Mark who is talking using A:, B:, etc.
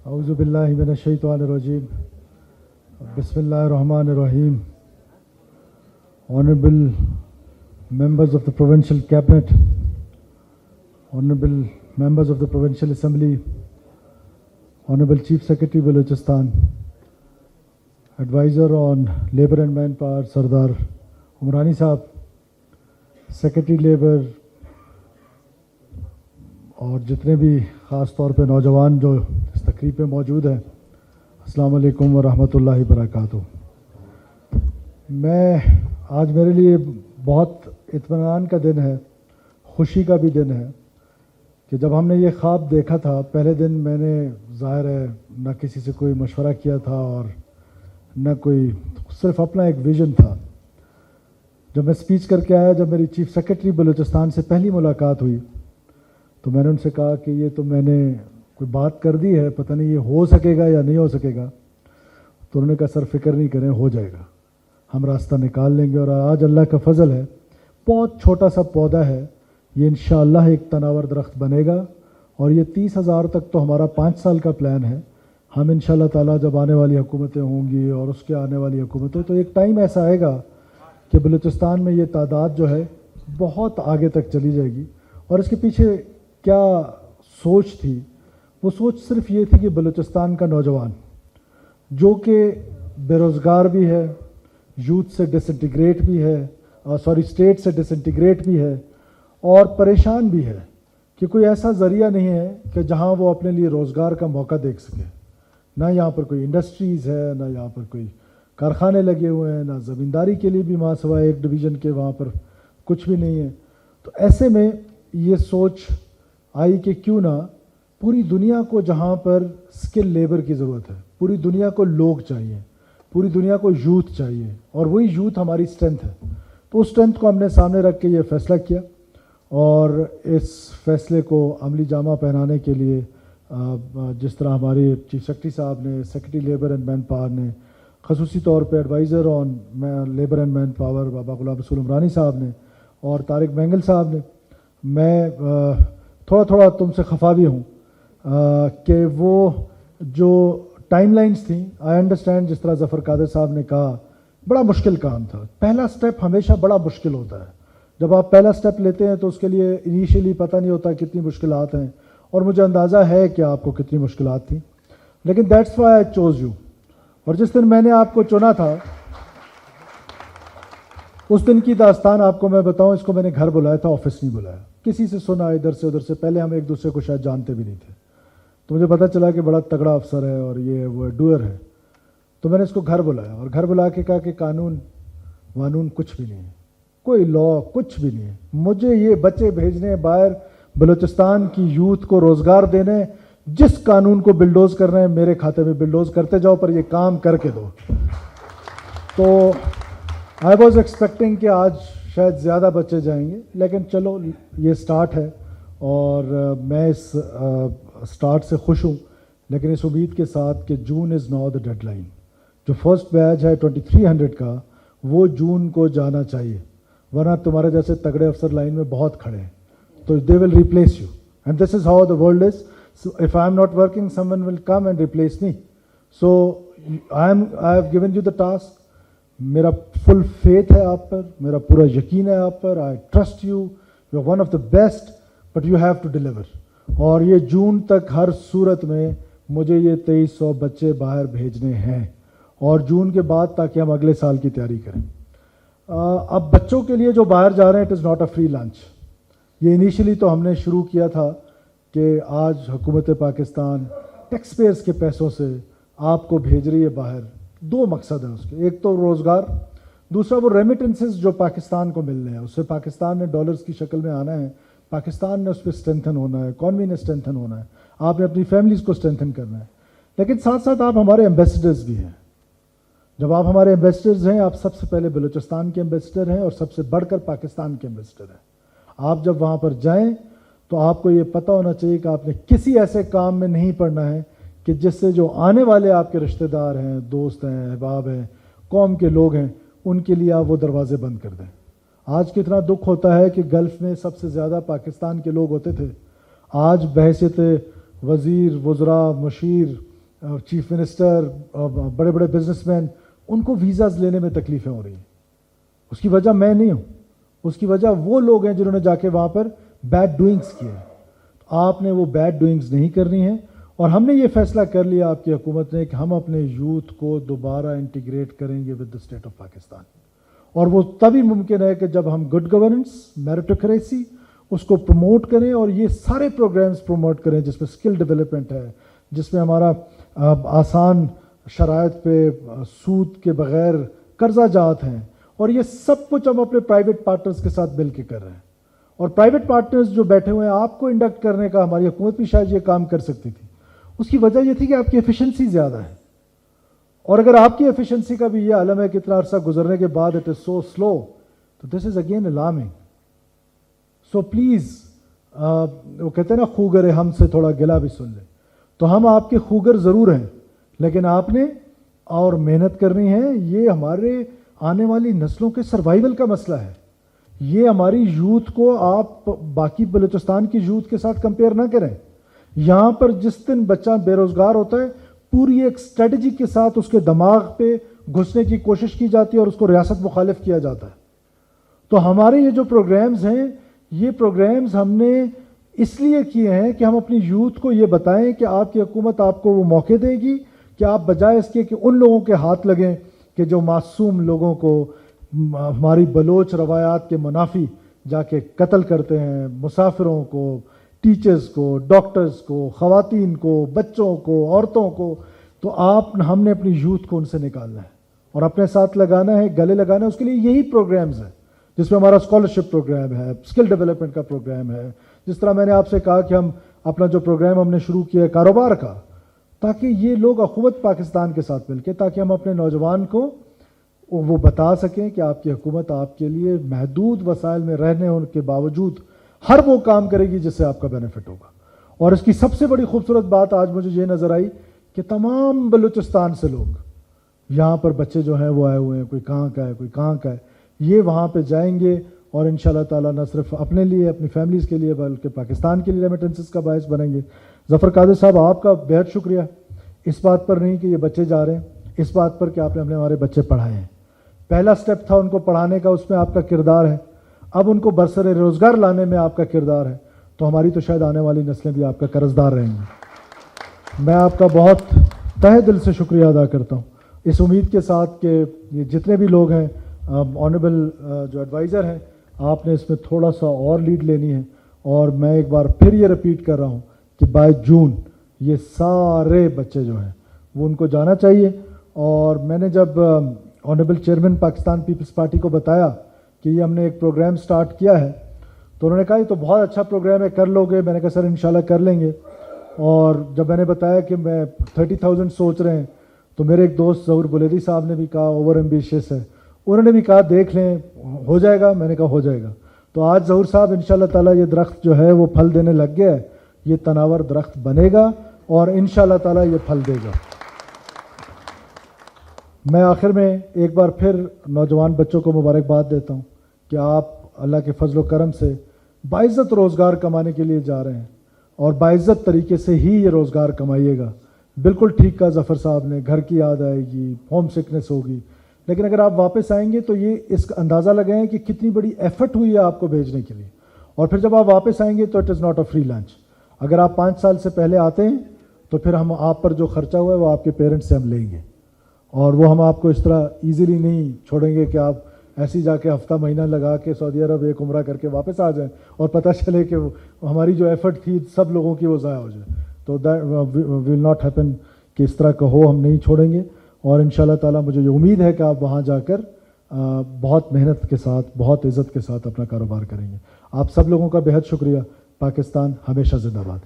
A: اعوذ باللہ من الشیطان الرجیم بسم اللہ الرحمن الرحیم. Honorable members of the Provincial Cabinet, Honorable members of the Provincial Assembly, Honorable Chief Secretary Balochistan, Advisor on Labour and Manpower Sardar Umrani Sahab, Secretary Labour اور جتنے بھی خاص طور پہ نوجوان جو اس تقریب پہ موجود ہیں، السلام علیکم ورحمۃ اللہ وبرکاتہ. آج میرے لیے بہت اطمینان کا دن ہے، خوشی کا بھی دن ہے کہ جب ہم نے یہ خواب دیکھا تھا، پہلے دن میں نے ظاہر ہے نہ کسی سے کوئی مشورہ کیا تھا اور نہ کوئی، صرف اپنا ایک ویژن تھا. جب میں سپیچ کر کے آیا، جب میری چیف سیکرٹری بلوچستان سے پہلی ملاقات ہوئی تو میں نے ان سے کہا کہ یہ تو میں نے کوئی بات کر دی ہے، پتہ نہیں یہ ہو سکے گا یا نہیں ہو سکے گا. تو انہوں نے کہا سر فکر نہیں کریں، ہو جائے گا، ہم راستہ نکال لیں گے. اور آج اللہ کا فضل ہے، بہت چھوٹا سا پودا ہے، یہ انشاءاللہ ایک تناور درخت بنے گا. اور یہ 30,000 تک تو ہمارا 5 سال کا پلان ہے. ہم انشاءاللہ تعالیٰ جب آنے والی حکومتیں ہوں گی اور اس کے آنے والی حکومتیں، تو ایک ٹائم ایسا آئے گا کہ بلوچستان میں یہ تعداد جو ہے بہت آگے تک چلی جائے گی. اور اس کے پیچھے کیا سوچ تھی؟ وہ سوچ صرف یہ تھی کہ بلوچستان کا نوجوان جو کہ بے روزگار بھی ہے، یوتھ سے ڈس انٹیگریٹ بھی ہے، اسٹیٹ سے ڈس انٹیگریٹ بھی ہے اور پریشان بھی ہے کہ کوئی ایسا ذریعہ نہیں ہے کہ جہاں وہ اپنے لیے روزگار کا موقع دیکھ سکے. نہ یہاں پر کوئی انڈسٹریز ہے، نہ یہاں پر کوئی کارخانے لگے ہوئے ہیں، نہ زمینداری کے لیے بھی ماں سوائے ایک ڈویژن کے وہاں پر کچھ بھی نہیں ہے. تو ایسے میں یہ سوچ آئی کہ کیوں نہ پوری دنیا کو، جہاں پر سکل لیبر کی ضرورت ہے، پوری دنیا کو لوگ چاہیے، پوری دنیا کو یوتھ چاہیے، اور وہی یوتھ ہماری اسٹرینتھ ہے. تو اس اسٹرینتھ کو ہم نے سامنے رکھ کے یہ فیصلہ کیا اور اس فیصلے کو عملی جامہ پہنانے کے لیے جس طرح ہمارے چیف سیکرٹری صاحب نے، secretary labour and manpower نے، خصوصی طور پہ adviser on labour and manpower Baba Ghulam رسول عمرانی صاحب نے اور طارق مینگل صاحب نے، میں تھوڑا تم سے خفا بھی ہوں کہ وہ جو ٹائم لائنز تھیں، آئی انڈرسٹینڈ. جس طرح ظفر قادر صاحب نے کہا، بڑا مشکل کام تھا. پہلا سٹیپ ہمیشہ بڑا مشکل ہوتا ہے. جب آپ پہلا سٹیپ لیتے ہیں تو اس کے لیے انیشیلی پتہ نہیں ہوتا کتنی مشکلات ہیں، اور مجھے اندازہ ہے کہ آپ کو کتنی مشکلات تھیں، لیکن that's why I choose you. اور جس دن میں نے آپ کو چنا تھا، اس دن کی داستان آپ کو میں بتاؤں. اس کو میں نے گھر بلایا تھا، آفس نہیں بلایا. کسی سے سنا ادھر سے ادھر سے، پہلے ہم ایک دوسرے کو شاید جانتے بھی نہیں تھے. تو مجھے پتہ چلا کہ بڑا تگڑا افسر ہے اور یہ وہ ڈوئر ہے. تو میں نے اس کو گھر بلایا اور گھر بلا کے کہا کہ قانون کچھ بھی نہیں ہے، کوئی لا کچھ بھی نہیں ہے. مجھے یہ بچے بھیجنے باہر، بلوچستان کی یوتھ کو روزگار دینے، جس قانون کو بلڈوز کر رہے ہیں میرے کھاتے میں بلڈوز کرتے جاؤ، پر یہ کام کر کے دو. تو آئی واز ایکسپیکٹنگ کہ آج شاید زیادہ بچے جائیں گے، لیکن چلو یہ سٹارٹ ہے اور میں اس سٹارٹ سے خوش ہوں. لیکن اس امید کے ساتھ کہ June is now the deadline. جو فرسٹ بیچ ہے 2300 کا، وہ جون کو جانا چاہیے، ورنہ تمہارے جیسے تگڑے افسر لائن میں بہت کھڑے ہیں، تو they will replace you. And this is how the world is. So if I am not working, someone will come and replace me. So I have given you the task. میرا فل faith ہے آپ پر، میرا پورا یقین ہے آپ پر. I trust you, you are one of the best, but you have to deliver. اور یہ جون تک ہر صورت میں مجھے یہ 2300 بچے باہر بھیجنے ہیں، اور جون کے بعد تاکہ ہم اگلے سال کی تیاری کریں. اب بچوں کے لیے جو باہر جا رہے ہیں، it is not a free lunch. یہ انیشلی تو ہم نے شروع کیا تھا کہ آج حکومت پاکستان ٹیکس پیئرس کے پیسوں سے آپ کو بھیج رہی ہے باہر. 2 مقصد ہیں اس کے، ایک تو روزگار، دوسرا وہ ریمیٹنسز جو پاکستان کو ملنے ہیں، اس سے پاکستان نے ڈالرز کی شکل میں آنا ہے، پاکستان نے اس پہ اسٹرینتھن ہونا ہے، اکانومی نے اسٹرینتھن ہونا ہے، آپ نے اپنی فیملیز کو اسٹرینتھن کرنا ہے. لیکن ساتھ ساتھ آپ ہمارے ایمبیسڈرز بھی ہیں. جب آپ ہمارے ایمبیسڈرز ہیں، آپ سب سے پہلے بلوچستان کے ایمبیسڈر ہیں اور سب سے بڑھ کر پاکستان کے ایمبیسڈر ہیں. آپ جب وہاں پر جائیں تو آپ کو یہ پتہ ہونا چاہیے کہ آپ نے کسی ایسے کام میں نہیں پڑنا ہے کہ جس سے جو آنے والے آپ کے رشتہ دار ہیں، دوست ہیں، احباب ہیں، قوم کے لوگ ہیں، ان کے لیے آپ وہ دروازے بند کر دیں. آج کتنا دکھ ہوتا ہے کہ گلف میں سب سے زیادہ پاکستان کے لوگ ہوتے تھے. آج بحیثیت وزیر، وزراء، مشیر چیف منسٹر, بڑے بڑے بزنس مین, ان کو ویزاز لینے میں تکلیفیں ہو رہی ہیں. اس کی وجہ میں نہیں ہوں, اس کی وجہ وہ لوگ ہیں جنہوں نے جا کے وہاں پر بیڈ ڈوئنگس کیے ہیں. آپ نے وہ بیڈ ڈوئنگس نہیں کرنی ہے, اور ہم نے یہ فیصلہ کر لیا آپ کی حکومت نے کہ ہم اپنے یوتھ کو دوبارہ انٹیگریٹ کریں گے with the state of Pakistan. اور وہ تبھی ممکن ہے کہ جب ہم گڈ گورننس, میرٹوکریسی اس کو پروموٹ کریں, اور یہ سارے پروگرامز پروموٹ کریں جس میں اسکل ڈیولپمنٹ ہے, جس میں ہمارا آسان شرائط پہ سود کے بغیر قرضہ جات ہیں, اور یہ سب کچھ ہم اپنے پرائیویٹ پارٹنرز کے ساتھ مل کے کر رہے ہیں. اور پرائیویٹ پارٹنرز جو بیٹھے ہوئے ہیں, آپ کو انڈکٹ کرنے کا ہماری حکومت بھی شاید یہ کام کر سکتی تھی. اس کی وجہ یہ تھی کہ آپ کی ایفیشنسی زیادہ ہے, اور اگر آپ کی ایفیشنسی کا بھی یہ عالم ہے کہ اتنا عرصہ گزرنے کے بعد اٹ از سو سلو, تو this is again alarming. So please, وہ کہتے ہیں نا خوگر ہم سے تھوڑا گلا بھی سن لے, تو ہم آپ کے خوگر ضرور ہیں, لیکن آپ نے اور محنت کرنی ہے. یہ ہمارے آنے والی نسلوں کے سروائیول کا مسئلہ ہے. یہ ہماری یوتھ کو آپ باقی بلوچستان کی یوتھ کے ساتھ کمپیئر نہ کریں. یہاں پر جس دن بچہ بے روزگار ہوتا ہے, پوری ایک اسٹریٹجی کے ساتھ اس کے دماغ پہ گھسنے کی کوشش کی جاتی ہے اور اس کو ریاست مخالف کیا جاتا ہے. تو ہمارے یہ جو پروگرامز ہیں, یہ پروگرامز ہم نے اس لیے کیے ہیں کہ ہم اپنی یوتھ کو یہ بتائیں کہ آپ کی حکومت آپ کو وہ موقع دے گی کہ آپ بجائے اس کے کہ ان لوگوں کے ہاتھ لگیں کہ جو معصوم لوگوں کو, ہماری بلوچ روایات کے منافی جا کے قتل کرتے ہیں, مسافروں کو, ٹیچرز کو, ڈاکٹرز کو, خواتین کو, بچوں کو, عورتوں کو, تو ہم نے اپنی یوتھ کو ان سے نکالنا ہے اور اپنے ساتھ لگانا ہے, گلے لگانا ہے. اس کے لیے یہی پروگرامز ہیں جس میں ہمارا اسکالرشپ پروگرام ہے, اسکل ڈیولپمنٹ کا پروگرام ہے. جس طرح میں نے آپ سے کہا کہ ہم اپنا جو پروگرام ہم نے شروع کیا ہے کاروبار کا, تاکہ یہ لوگ اخوت پاکستان کے ساتھ مل کے, تاکہ ہم اپنے نوجوان کو وہ بتا سکیں کہ آپ کی حکومت آپ کے لیے محدود وسائل میں رہنے کے باوجود ہر وہ کام کرے گی جس سے آپ کا بینیفٹ ہوگا. اور اس کی سب سے بڑی خوبصورت بات آج مجھے یہ نظر آئی کہ تمام بلوچستان سے لوگ یہاں پر بچے جو ہیں وہ آئے ہوئے ہیں, کوئی کہاں کا ہے, کوئی کہاں کا ہے. یہ وہاں پہ جائیں گے اور انشاءاللہ تعالیٰ نہ صرف اپنے لیے, اپنی فیملیز کے لیے, بلکہ پاکستان کے لیے ریمیٹنسز کا باعث بنیں گے. ظفر قادر صاحب, آپ کا بہت شکریہ. اس بات پر نہیں کہ یہ بچے جا رہے ہیں, اس بات پر کہ آپ نے ہمارے بچے پڑھائے ہیں. پہلا سٹیپ تھا ان کو پڑھانے کا, اس میں آپ کا کردار ہے. اب ان کو برسر روزگار لانے میں آپ کا کردار ہے. تو ہماری تو شاید آنے والی نسلیں بھی آپ کا قرضدار رہیں گی. میں آپ کا بہت تہہ دل سے شکریہ ادا کرتا ہوں, اس امید کے ساتھ کہ یہ جتنے بھی لوگ ہیں, آنریبل جو ایڈوائزر ہیں, آپ نے اس میں تھوڑا سا اور لیڈ لینی ہے. اور میں ایک بار پھر یہ رپیٹ کر رہا ہوں کہ بائی جون یہ سارے بچے جو ہیں وہ ان کو جانا چاہیے. اور میں نے جب honourable chairman Pakistan Peoples Party کو بتایا کہ یہ ہم نے ایک پروگرام سٹارٹ کیا ہے, تو انہوں نے کہا یہ تو بہت اچھا پروگرام ہے, کر لو گے؟ میں نے کہا سر انشاءاللہ کر لیں گے. اور جب میں نے بتایا کہ میں 30,000 سوچ رہے ہیں, تو میرے ایک دوست ظہور بلیدی صاحب نے بھی کہا اوور ایمبیشیس ہے, انہوں نے بھی کہا دیکھ لیں ہو جائے گا. میں نے کہا ہو جائے گا. تو آج ظہور صاحب انشاءاللہ تعالیٰ یہ درخت جو ہے وہ پھل دینے لگ گیا ہے, یہ تناور درخت بنے گا اور انشاءاللہ تعالیٰ یہ پھل دے گا. میں آخر میں ایک بار پھر نوجوان بچوں کو مبارکباد دیتا ہوں کہ آپ اللہ کے فضل و کرم سے باعزت روزگار کمانے کے لیے جا رہے ہیں, اور باعزت طریقے سے ہی یہ روزگار کمائیے گا. بالکل ٹھیک کہا ظفر صاحب نے, گھر کی یاد آئے گی, ہوم سکنس ہوگی, لیکن اگر آپ واپس آئیں گے تو یہ اس کا اندازہ لگائیں کہ کتنی بڑی ایفرٹ ہوئی ہے آپ کو بھیجنے کے لیے. اور پھر جب آپ واپس آئیں گے تو it is not a free lunch. اگر آپ 5 سال سے پہلے آتے ہیں تو پھر ہم آپ پر جو خرچہ ہوا ہے وہ آپ کے پیرنٹس سے ہم لیں گے, اور وہ ہم آپ کو اس طرح ایزیلی نہیں چھوڑیں گے کہ آپ ایسی جا کے ہفتہ مہینہ لگا کے سعودی عرب ایک عمرہ کر کے واپس آ جائیں اور پتہ چلے کہ ہماری جو ایفرٹ تھی سب لوگوں کی وہ ضائع ہو جائے. تو دیٹ ول ناٹ ہیپن کہ اس طرح کا ہو, ہم نہیں چھوڑیں گے. اور انشاءاللہ تعالیٰ مجھے یہ امید ہے کہ آپ وہاں جا کر بہت محنت کے ساتھ, بہت عزت کے ساتھ اپنا کاروبار کریں گے. آپ سب لوگوں کا بہت شکریہ. پاکستان ہمیشہ زندہ باد.